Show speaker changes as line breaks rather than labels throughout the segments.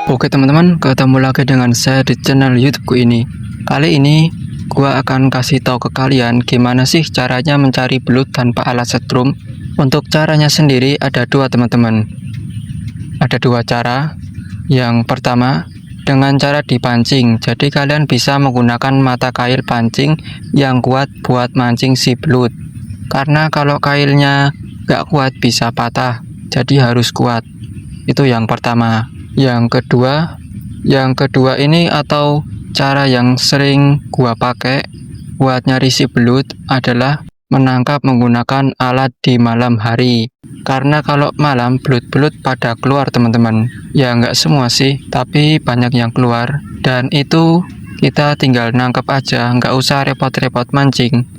Oke teman-teman, ketemu lagi dengan saya di channel YouTubeku ini. Kali ini gua akan kasih tahu ke kalian gimana sih caranya mencari belut tanpa alat setrum. Untuk caranya sendiri ada dua teman-teman. Ada dua cara. Yang pertama dengan cara dipancing. Jadi kalian bisa menggunakan mata kail pancing yang kuat buat mancing si belut. Karena kalau kailnya gak kuat bisa patah. Jadi harus kuat. Itu yang pertama. Yang kedua ini atau cara yang sering gua pakai buat nyari si belut adalah menangkap menggunakan alat di malam hari. Karena kalau malam belut-belut pada keluar teman-teman. Ya nggak semua sih, tapi banyak yang keluar. Dan itu kita tinggal nangkep aja, nggak usah repot-repot mancing.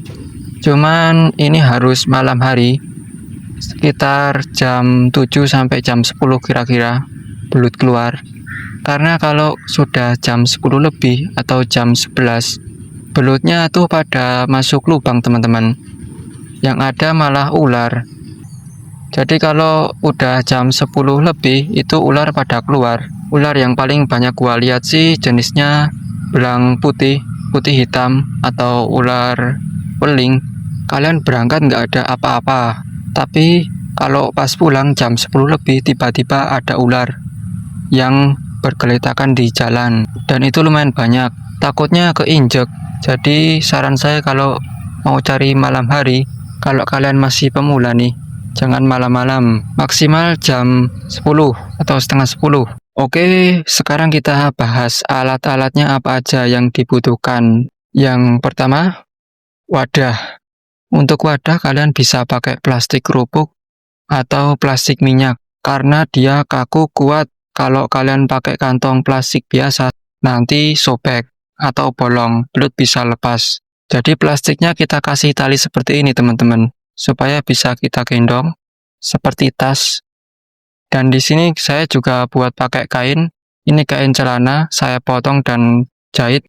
Cuman ini harus malam hari, sekitar jam 7 sampai jam 10 kira-kira belut keluar. Karena kalau sudah jam 10 lebih atau jam 11 belutnya tuh pada masuk lubang teman-teman, yang ada malah ular. Jadi kalau udah jam 10 lebih itu ular pada keluar. Ular yang paling banyak gua lihat sih jenisnya belang putih, putih hitam, atau ular weling. Kalian berangkat nggak ada apa-apa, tapi kalau pas pulang jam 10 lebih tiba-tiba ada ular yang bergeletakan di jalan, dan itu lumayan banyak. Takutnya keinjek. Jadi saran saya kalau mau cari malam hari, kalau kalian masih pemula nih, jangan malam-malam, maksimal jam 10 atau setengah 10. Oke, sekarang kita bahas alat-alatnya apa aja yang dibutuhkan. Yang pertama, wadah. Untuk wadah kalian bisa pakai plastik kerupuk atau plastik minyak, karena dia kaku kuat. Kalau kalian pakai kantong plastik biasa, nanti sobek atau bolong, belut bisa lepas. Jadi plastiknya kita kasih tali seperti ini teman-teman, supaya bisa kita gendong seperti tas. Dan di sini saya juga buat pakai kain. Ini kain celana, saya potong dan jahit.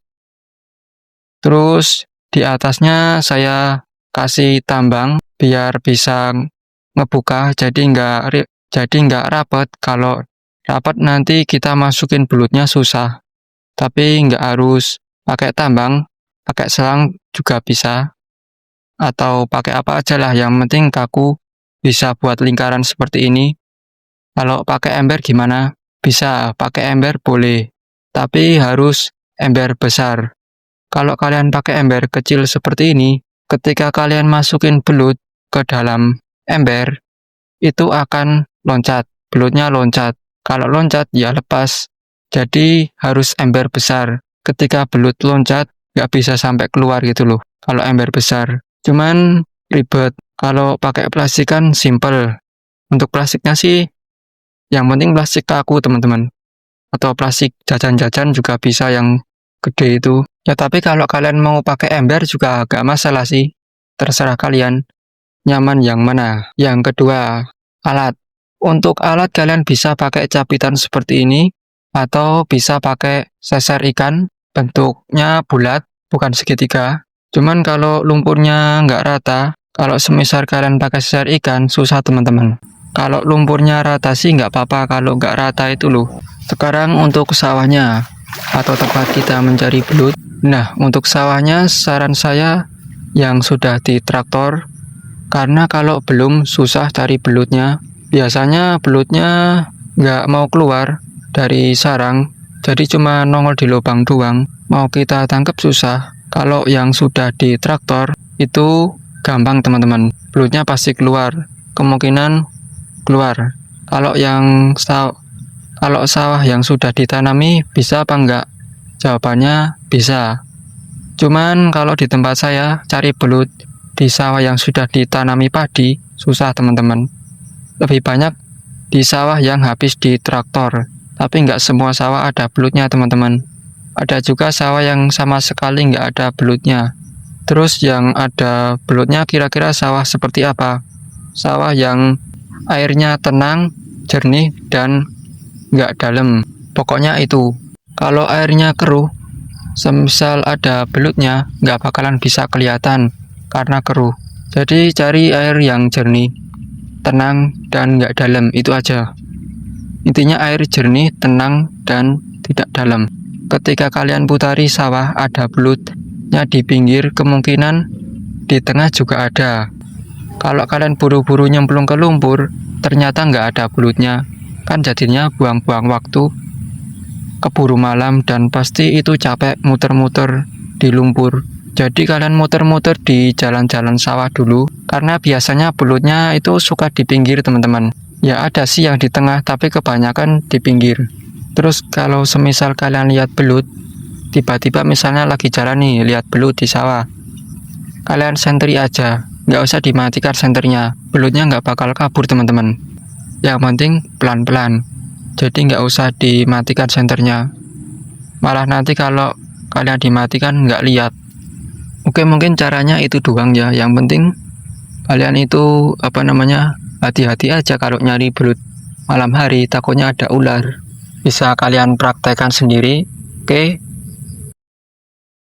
Terus di atasnya saya kasih tambang biar bisa ngebuka, jadi nggak rapat. Kalau rapat nanti kita masukin belutnya susah. Tapi nggak harus pakai tambang, pakai selang juga bisa. Atau pakai apa aja lah, yang penting kaku, bisa buat lingkaran seperti ini. Kalau pakai ember gimana? Bisa, pakai ember boleh, tapi harus ember besar. Kalau kalian pakai ember kecil seperti ini, ketika kalian masukin belut ke dalam ember, itu akan loncat, belutnya loncat. Kalau loncat ya lepas. Jadi harus ember besar. Ketika belut loncat nggak bisa sampai keluar gitu loh, kalau ember besar. Cuman ribet. Kalau pakai plastik kan simple. Untuk plastiknya sih yang penting plastik kaku teman-teman, atau plastik jajan-jajan juga bisa yang gede itu. Ya tapi kalau kalian mau pakai ember juga gak masalah sih, terserah kalian nyaman yang mana. Yang kedua, alat. Untuk alat kalian bisa pakai capitan seperti ini, atau bisa pakai seser ikan, bentuknya bulat, bukan segitiga. Cuman kalau lumpurnya nggak rata, kalau semisal kalian pakai seser ikan, susah teman-teman. Kalau lumpurnya rata sih nggak apa-apa, kalau nggak rata itu loh. Sekarang untuk sawahnya, atau tempat kita mencari belut. Nah, untuk sawahnya saran saya yang sudah di traktor, karena kalau belum susah cari belutnya. Biasanya belutnya nggak mau keluar dari sarang, jadi cuma nongol di lubang doang. Mau kita tangkap susah. Kalau yang sudah di traktor itu gampang teman-teman, belutnya pasti keluar, kemungkinan keluar. Kalau sawah yang sudah ditanami bisa apa enggak? Jawabannya bisa. Cuman kalau di tempat saya cari belut di sawah yang sudah ditanami padi susah teman-teman. Lebih banyak di sawah yang habis di traktor, tapi nggak semua sawah ada belutnya teman-teman. Ada juga sawah yang sama sekali nggak ada belutnya. Terus yang ada belutnya kira-kira sawah seperti apa? Sawah yang airnya tenang, jernih, dan nggak dalam. Pokoknya itu. Kalau airnya keruh, semisal ada belutnya, nggak bakalan bisa kelihatan karena keruh. Jadi cari air yang jernih, tenang, dan nggak dalam, itu aja. Intinya air jernih, tenang, dan tidak dalam. Ketika kalian putari sawah ada belutnya di pinggir, kemungkinan di tengah juga ada. Kalau kalian buru-buru nyemplung ke lumpur, ternyata nggak ada belutnya, kan jadinya buang-buang waktu, keburu malam, dan pasti itu capek muter-muter di lumpur. Jadi kalian muter-muter di jalan-jalan sawah dulu, karena biasanya belutnya itu suka di pinggir teman-teman. Ya ada sih yang di tengah, tapi kebanyakan di pinggir. Terus kalau semisal kalian lihat belut, tiba-tiba misalnya lagi jalan nih, lihat belut di sawah, kalian sentri aja, nggak usah dimatikan senternya, belutnya nggak bakal kabur teman-teman. Yang penting pelan-pelan, jadi nggak usah dimatikan senternya, malah nanti kalau kalian dimatikan nggak lihat. Oke, mungkin caranya itu doang ya. Yang penting kalian itu hati-hati aja kalau nyari belut malam hari, takutnya ada ular. Bisa kalian praktekkan sendiri. Oke,